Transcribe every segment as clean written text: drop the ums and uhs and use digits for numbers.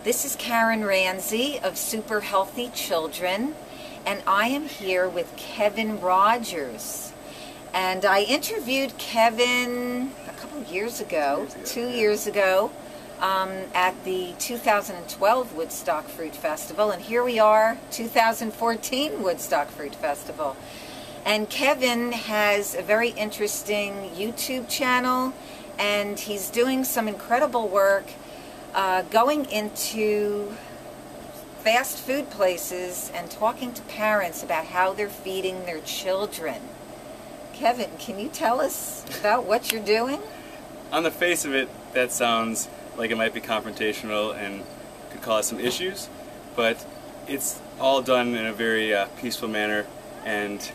This is Karen Ranzi of Super Healthy Children, and I am here with Kevin Rogers. And I interviewed Kevin a couple years ago, 2 years ago, at the 2012 Woodstock Fruit Festival, and here we are, 2014 Woodstock Fruit Festival. And Kevin has a very interesting YouTube channel, and he's doing some incredible work going into fast food places and talking to parents about how they're feeding their children. Kevin, can you tell us about what you're doing? On the face of it, that sounds like it might be confrontational and could cause some issues, but it's all done in a very peaceful manner, and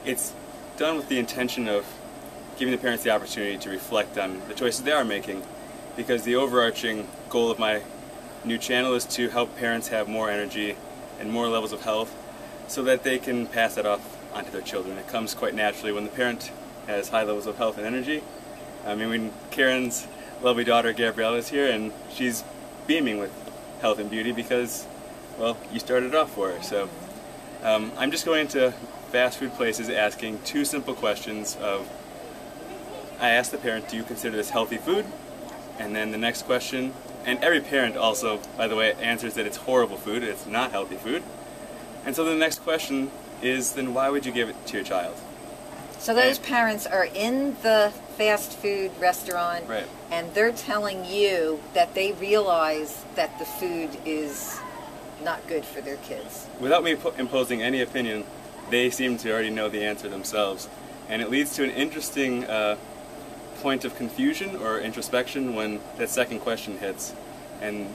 it's done with the intention of giving the parents the opportunity to reflect on the choices they are making, because the overarching goal of my new channel is to help parents have more energy and more levels of health so that they can pass that off onto their children. It comes quite naturally when the parent has high levels of health and energy. I mean, when Karen's lovely daughter Gabrielle is here, and she's beaming with health and beauty because, well, you started it off for her. So I'm just going to fast food places asking two simple questions of, I ask the parent, do you consider this healthy food? And then the next question, and every parent also, by the way, answers that it's horrible food, it's not healthy food. And so the next question is, then why would you give it to your child? So those parents are in the fast food restaurant, right, and they're telling you that they realize that the food is not good for their kids. Without me imposing any opinion, they seem to already know the answer themselves. And it leads to an interesting point of confusion or introspection when that second question hits. And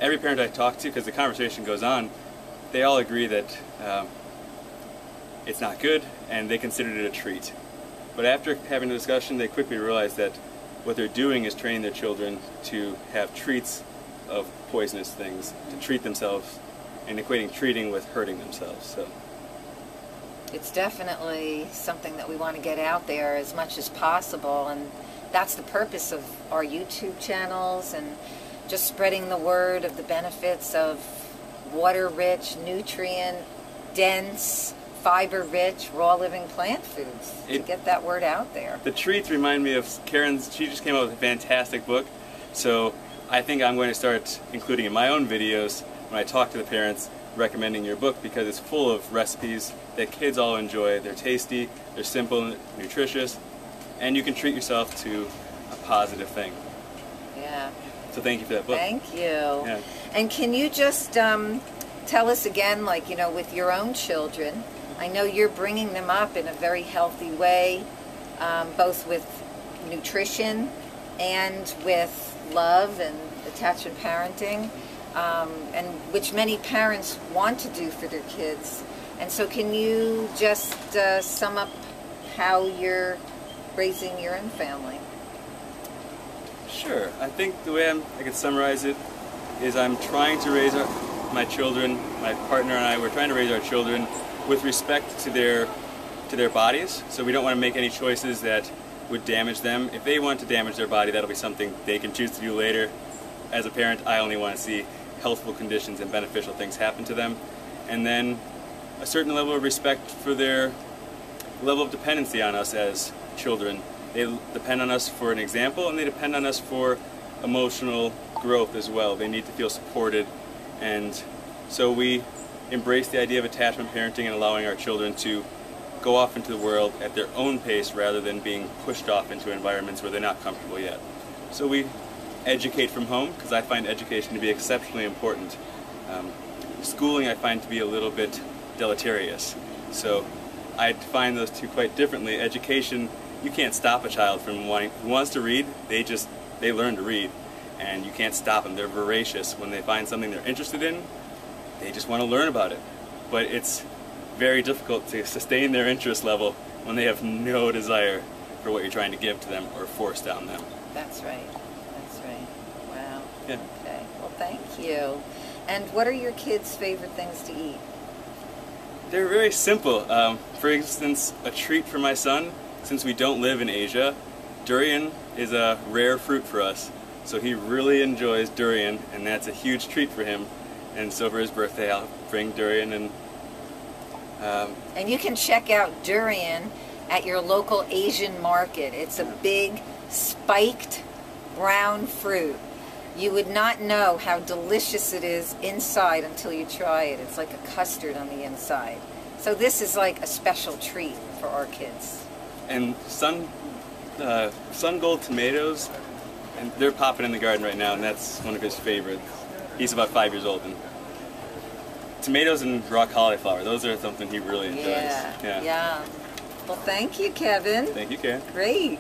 every parent I talk to, because the conversation goes on, they all agree that it's not good, and they considered it a treat. But after having a discussion, they quickly realize that what they're doing is training their children to have treats of poisonous things, to treat themselves, and equating treating with hurting themselves. So it's definitely something that we want to get out there as much as possible, and that's the purpose of our YouTube channels, and just spreading the word of the benefits of water-rich, nutrient-dense, fiber-rich, raw-living plant foods, to get that word out there. The treats remind me of Karen's. She just came out with a fantastic book, so I think I'm going to start including in my own videos when I talk to the parents, recommending your book, because it's full of recipes that kids all enjoy. They're tasty, they're simple, nutritious, and you can treat yourself to a positive thing. Yeah. So thank you for that book. Thank you. Yeah. And can you just tell us again, like, you know, with your own children, I know you're bringing them up in a very healthy way, both with nutrition and with love and attachment parenting, and which many parents want to do for their kids. And so can you just sum up how you're raising your own family? Sure. I think the way I could summarize it is I'm trying to raise my children, my partner and I, we're trying to raise our children with respect to their bodies. So we don't want to make any choices that would damage them. If they want to damage their body, that'll be something they can choose to do later. As a parent, I only want to see healthful conditions and beneficial things happen to them. And then a certain level of respect for their level of dependency on us as children. They depend on us for an example, and they depend on us for emotional growth as well. They need to feel supported, and so we embrace the idea of attachment parenting and allowing our children to go off into the world at their own pace rather than being pushed off into environments where they're not comfortable yet. So we educate from home, because I find education to be exceptionally important. Schooling I find to be a little bit deleterious. So I define those two quite differently. Education, you can't stop a child from wanting, who wants to read, they learn to read, and you can't stop them. They're voracious. When they find something they're interested in, they just want to learn about it. But it's very difficult to sustain their interest level when they have no desire for what you're trying to give to them or force down them. That's right. That's right. Wow. Yeah. Okay. Well, thank you. And what are your kids' favorite things to eat? They're very simple. For instance, a treat for my son, since we don't live in Asia, durian is a rare fruit for us. So he really enjoys durian, and that's a huge treat for him. And so for his birthday, I'll bring durian. And you can check out durian at your local Asian market. It's a big, spiked, brown fruit. You would not know how delicious it is inside until you try it. It's like a custard on the inside. So this is like a special treat for our kids. And sun gold tomatoes, and they're popping in the garden right now, and that's one of his favorites. He's about 5 years old, and tomatoes and raw cauliflower, those are something he really enjoys. Yeah. Well, thank you, Kevin. Thank you, Karen. Great.